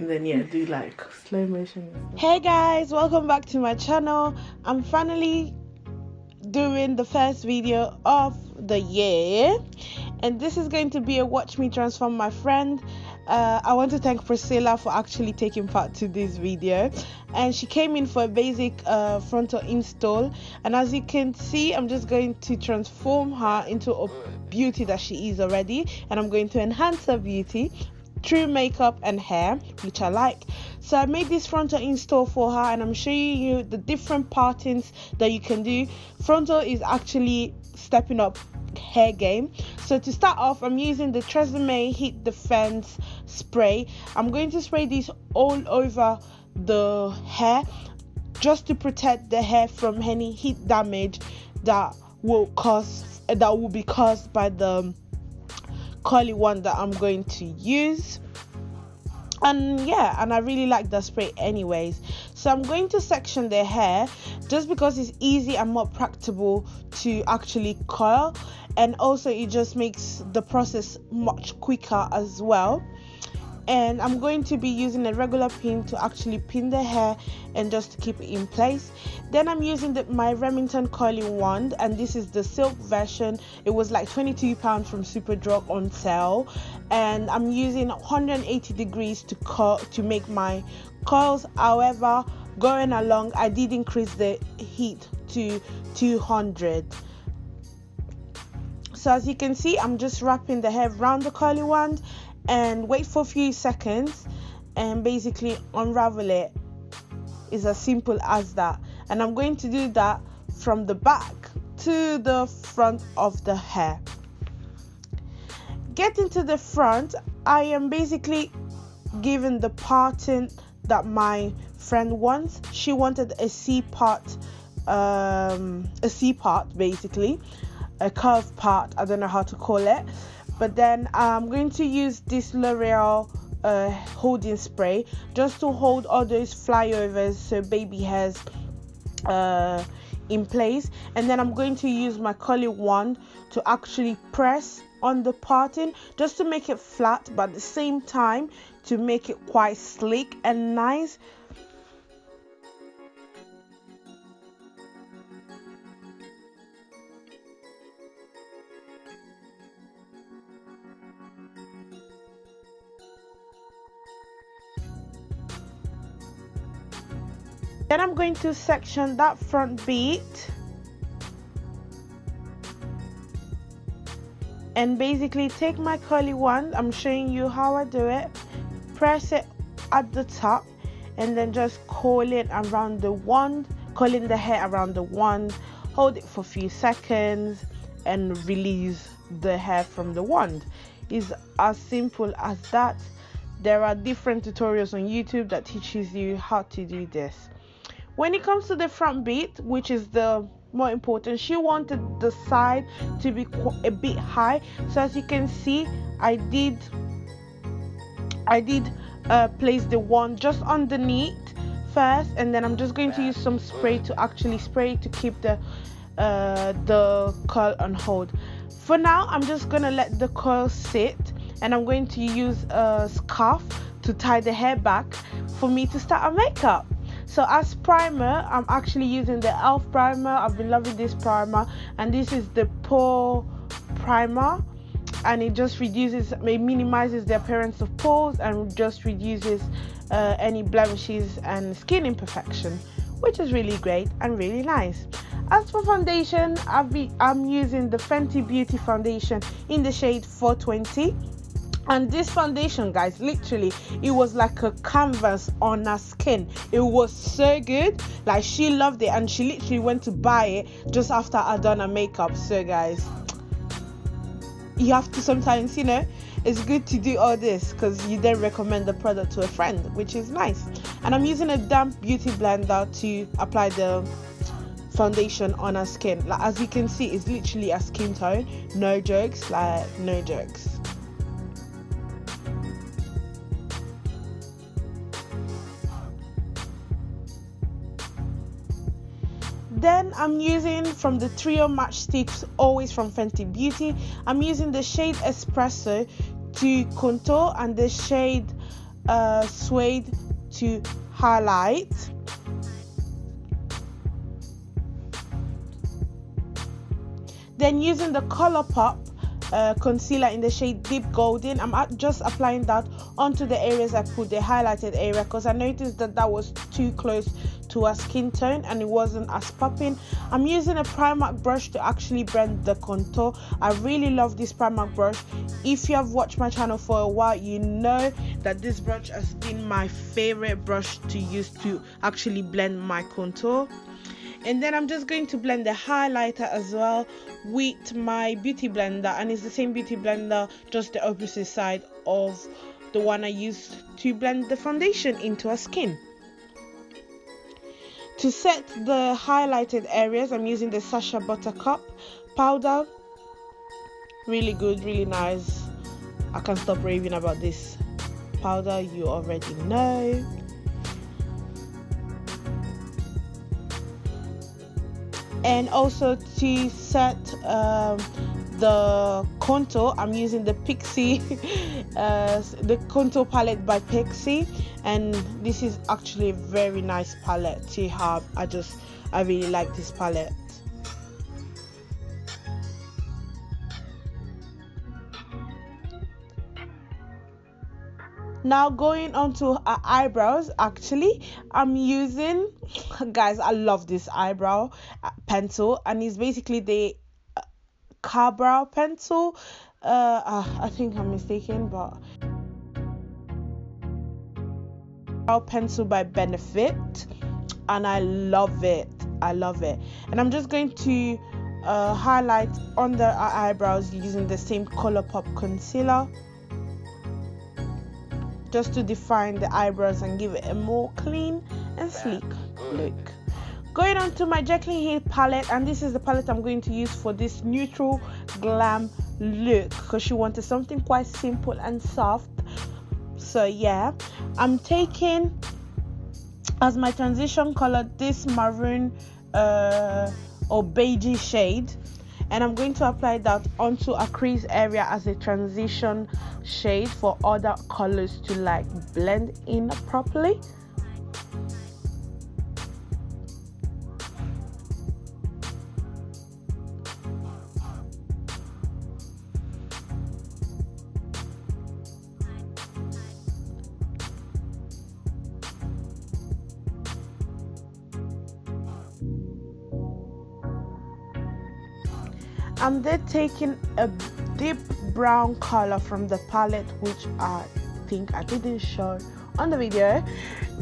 and then do like slow motion. Hey guys, welcome back to my channel. I'm finally doing the first video of the year, and this is going to be a watch me transform my friend. I want to thank Priscilla for actually taking part to this video, and she came in for a basic frontal install, and as you can see, I'm just going to transform her into a beauty that she is already, and I'm going to enhance her beauty through makeup and hair, which I like. So I made this frontal install for her, and I'm showing you the different partings that you can do. Frontal is actually stepping up hair game. So to start off, I'm using the Tresemme Heat Defense spray. I'm going to spray this all over the hair just to protect the hair from any heat damage that will be caused by the curly one that I'm going to use. And I really like the spray anyways. So I'm going to section the hair just because it's easy and more practical to actually curl, and also it just makes the process much quicker as well. And I'm going to be using a regular pin to actually pin the hair and just to keep it in place. Then I'm using my Remington curling wand, and this is the silk version. It was like £22 from Superdrug on sale, and I'm using 180 degrees to make my curls. However, going along, I did increase the heat to 200. So as you can see, I'm just wrapping the hair around the curly wand and wait for a few seconds and basically unravel it. It's as simple as that. And I'm going to do that from the back to the front of the hair. Getting to the front, I am basically giving the parting that my friend wants. She wanted a C part basically, a curved part, I don't know how to call it. But then I'm going to use this L'Oreal holding spray just to hold all those flyovers, so baby hairs in place. And then I'm going to use my curling wand to actually press on the parting just to make it flat, but at the same time to make it quite slick and nice. Then I'm going to section that front bead and basically take my curly wand. I'm showing you how I do it. Press it at the top and then just curling the hair around the wand. Hold it for a few seconds and release the hair from the wand. It's as simple as that. There are different tutorials on YouTube that teaches you how to do this. When it comes to the front bead, which is the more important, she wanted the side to be a bit high. So as you can see, I did place the wand just underneath first, and then I'm just going to use some spray to actually spray to keep the curl on hold. For now, I'm just gonna let the curl sit, and I'm going to use a scarf to tie the hair back for me to start our makeup. So as primer, I'm actually using the e.l.f. primer. I've been loving this primer, and this is the pore primer, and it just minimizes the appearance of pores and just reduces any blemishes and skin imperfection, which is really great and really nice. As for foundation, I'm using the Fenty Beauty foundation in the shade 420. And this foundation, guys, literally, it was like a canvas on her skin. It was so good. Like, she loved it, and she literally went to buy it just after I done her makeup. So guys, you have to sometimes, it's good to do all this because you then recommend the product to a friend, which is nice. And I'm using a damp beauty blender to apply the foundation on her skin. Like, as you can see, it's literally a skin tone. No jokes, like no jokes. Then I'm using from the trio matchsticks, always from Fenty Beauty. I'm using the shade Espresso to contour and the shade Suede to highlight. Then using the ColourPop concealer in the shade Deep Golden, I'm just applying that onto the areas I put the highlighted area, because I noticed that was too close to our skin tone and it wasn't as popping. I'm using a Primark brush to actually blend the contour. I really love this Primark brush. If you have watched my channel for a while, you know that this brush has been my favorite brush to use to actually blend my contour. And then I'm just going to blend the highlighter as well with my beauty blender, and it's the same beauty blender, just the opposite side of the one I used to blend the foundation into our skin. To set the highlighted areas, I'm using the Sacha Buttercup powder. Really good, really nice. I can't stop raving about this powder, you already know. And also to set the contour, I'm using the Pixie the contour palette by Pixie, and this is actually a very nice palette to have. I really like this palette. Now going on to our eyebrows, actually I'm using, guys, I love this eyebrow pencil, and it's basically the Car-Brow pencil. I think I'm mistaken, but brow pencil by Benefit, and I love it. And I'm just going to highlight under our eyebrows using the same ColourPop concealer, just to define the eyebrows and give it a more clean and sleek look. Going on to my Jaclyn Hill palette, and this is the palette I'm going to use for this neutral glam look, because she wanted something quite simple and soft. So yeah, I'm taking as my transition color this maroon or beige shade, and I'm going to apply that onto a crease area as a transition shade for other colors to like blend in properly. I'm then taking a deep brown color from the palette, which I think I didn't show on the video,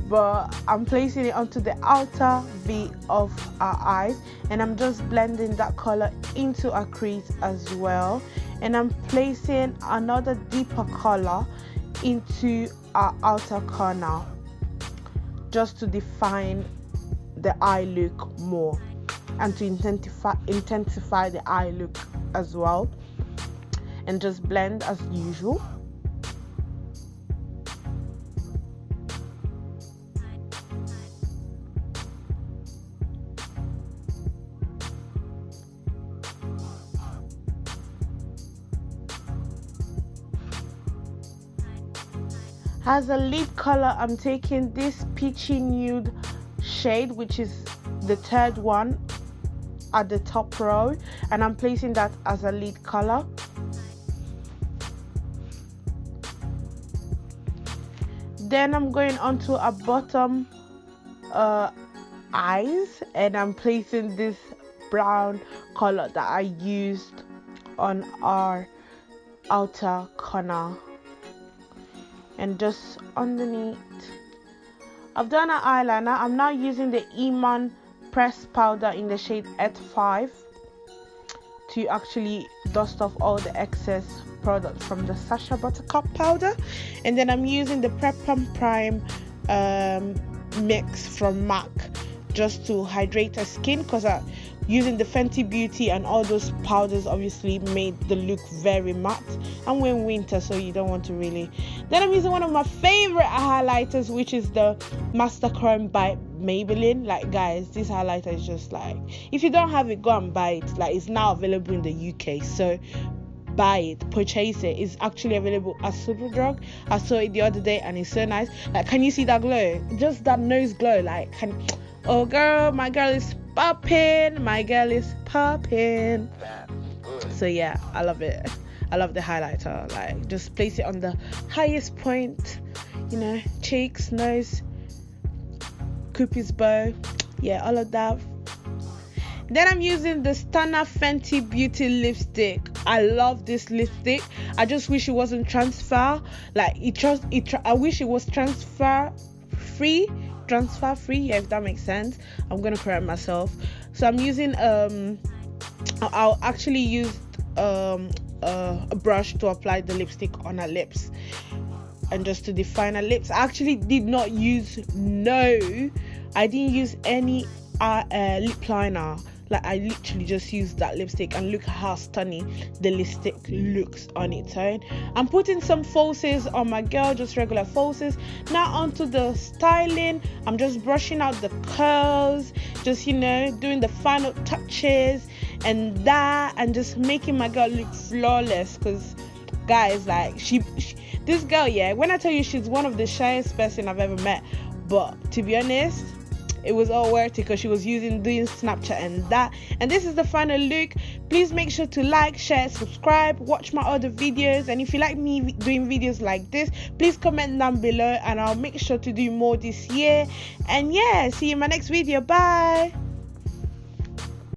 but I'm placing it onto the outer V of our eyes, and I'm just blending that color into our crease as well. And I'm placing another deeper color into our outer corner, just to define the eye look more and to intensify the eye look as well, and just blend as usual. As a lid color, I'm taking this peachy nude shade, which is the third one at the top row, and I'm placing that as a lid color. Then I'm going on to a bottom eyes, and I'm placing this brown color that I used on our outer corner, and just underneath. I've done an eyeliner. I'm now using the Iman pressed powder in the shade F5 to actually dust off all the excess product from the Sacha Buttercup powder. And then I'm using the Prep and Prime mix from MAC just to hydrate her skin, because using the Fenty Beauty and all those powders obviously made the look very matte, and we're in winter, so you don't want to really. Then I'm using one of my favorite highlighters, which is the Master Chrome by Maybelline. Like, guys, this highlighter is just like, if you don't have it, go and buy it. Like, it's now available in the UK, so buy it, purchase it. It's actually available at Superdrug. I saw it the other day and it's so nice. Like, can you see that glow? Just that nose glow. Like, oh girl, my girl is popping. My girl is popping. So yeah, I love it. I love the highlighter. Like, just place it on the highest point, you know, cheeks, nose, Cupid's bow, yeah, all of that. Then I'm using the Stunner Fenty Beauty lipstick. I love this lipstick. I just wish it wasn't transfer. Like, I wish it was transfer free. Yeah, if that makes sense. I'm gonna correct myself. So I'm using I'll actually use a brush to apply the lipstick on her lips and just to define her lips. I actually did not use I didn't use any lip liner. Like, I literally just used that lipstick, and look how stunning the lipstick looks on its own. I'm putting some falsies on my girl, just regular falsies. Now onto the styling. I'm just brushing out the curls, just, you know, doing the final touches and just making my girl look flawless. Because guys, like, this girl, yeah, when I tell you, she's one of the shyest person I've ever met, but to be honest, it was all worth it because she was doing Snapchat and this is the final look. Please make sure to like, share, subscribe, watch my other videos, and if you like me doing videos like this, please comment down below and I'll make sure to do more this year. And yeah, see you in my next video. Bye.